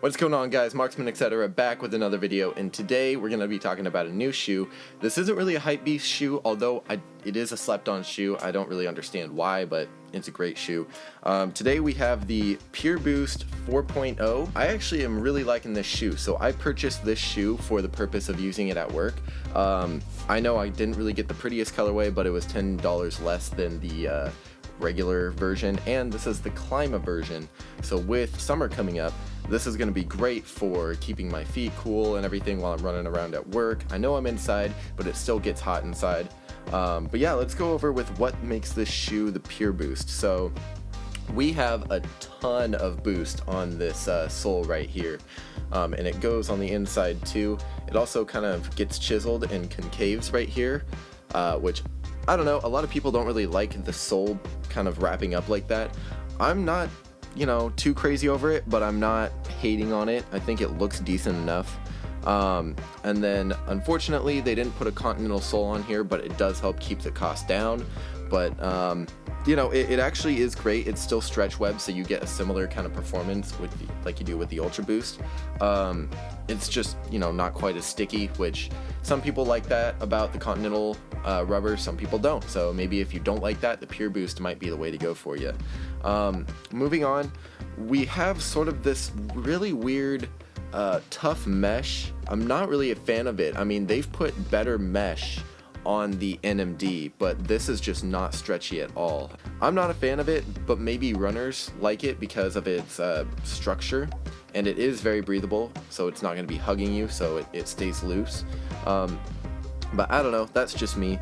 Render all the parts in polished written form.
What's going on, guys? Marksman etc. back with another video, and today we're going to be talking about a new shoe. This isn't really a hypebeast shoe, although it is a slept-on shoe. I don't really understand why, but it's a great shoe. Today we have the PureBOOST 4.0. I actually am really liking this shoe, so I purchased this shoe for the purpose of using it at work. I know I didn't really get the prettiest colorway, but it was $10 less than the regular version, and this is the Clima version. So with summer coming up, this is going to be great for keeping my feet cool and everything while I'm running around at work. I know I'm inside, but it still gets hot inside. But yeah, let's go over with what makes this shoe the PureBOOST. So we have a ton of boost on this sole right here, and it goes on the inside too. It also kind of gets chiseled and concaves right here, which I don't know, a lot of people don't really like the sole kind of wrapping up like that. I'm not, too crazy over it, but I'm not hating on it. I think it looks decent enough. And then unfortunately they didn't put a Continental sole on here, but it does help keep the cost down. But it actually is great. It's still stretch web, so you get a similar kind of performance with like you do with the Ultra Boost. It's just not quite as sticky, which some people like that about the Continental rubber, some people don't. So maybe if you don't like that, the PureBOOST might be the way to go for you. Moving on, we have sort of this really weird tough mesh. I'm not really a fan of it. I mean, they've put better mesh on the NMD, but this is just not stretchy at all. I'm not a fan of it, but maybe runners like it because of its structure, and it is very breathable, so it's not going to be hugging you, so it stays loose. But I don't know, that's just me.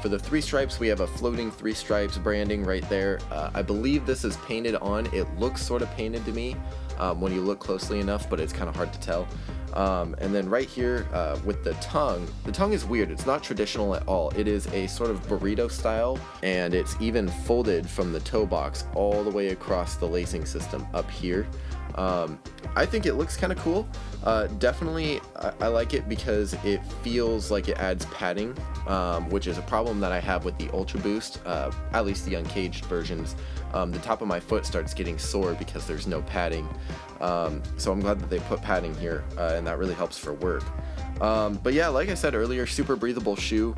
For the 3 stripes, we have a floating 3 stripes branding right there. I believe this is painted on. It looks sort of painted to me when you look closely enough, but it's kind of hard to tell. And then right here with the tongue is weird. It's not traditional at all. It is a sort of burrito style, and it's even folded from the toe box all the way across the lacing system up here. I think it looks kind of cool. Definitely I like it because it feels like it adds padding, which is a problem that I have with the Ultra Boost, at least the uncaged versions. The top of my foot starts getting sore because there's no padding. So I'm glad that they put padding here, and that really helps for work. But yeah, like I said earlier, super breathable shoe.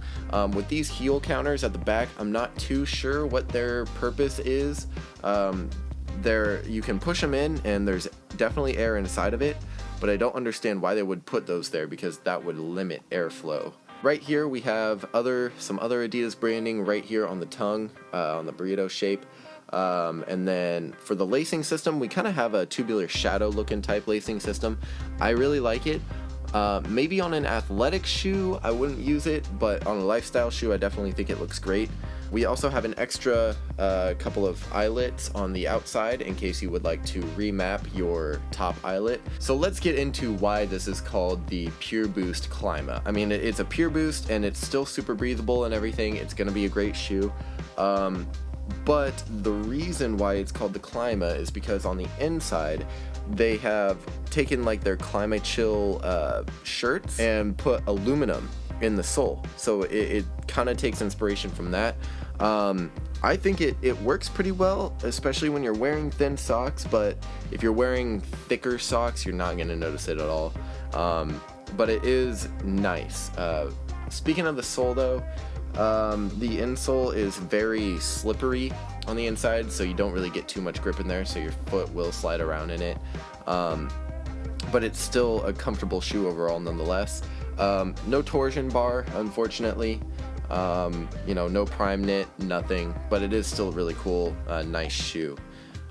With these heel counters at the back, I'm not too sure what their purpose is. You can push them in, and there's definitely air inside of it, but I don't understand why they would put those there because that would limit airflow. Right here we have some other Adidas branding right here on the tongue, on the burrito shape. And then for the lacing system, we kind of have a tubular shadow looking type lacing system. I really like it. Maybe on an athletic shoe I wouldn't use it, but on a lifestyle shoe I definitely think it looks great. We also have an extra couple of eyelets on the outside in case you would like to remap your top eyelet. So let's get into why this is called the PureBOOST Clima. I mean, it's a PureBOOST and it's still super breathable and everything. It's going to be a great shoe. But the reason why it's called the Clima is because on the inside they have taken like their Clima Chill shirts and put aluminum in the sole, so it kind of takes inspiration from that. I think it works pretty well, especially when you're wearing thin socks, but if you're wearing thicker socks you're not going to notice it at all. But it is nice. Speaking of the sole though, the insole is very slippery on the inside, so you don't really get too much grip in there, so your foot will slide around in it. But it's still a comfortable shoe overall nonetheless. No torsion bar, unfortunately. No prime knit, nothing, but it is still a really cool, nice shoe.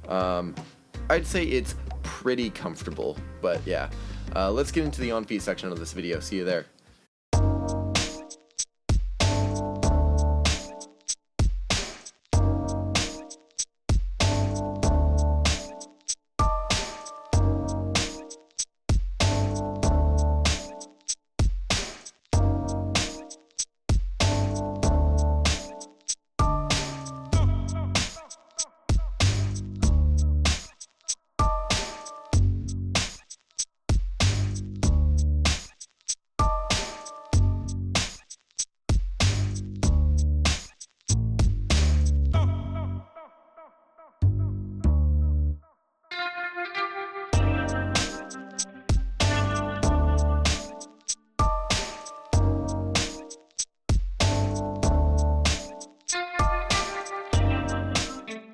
I'd say it's pretty comfortable, but yeah. Let's get into the on feet section of this video. See you there.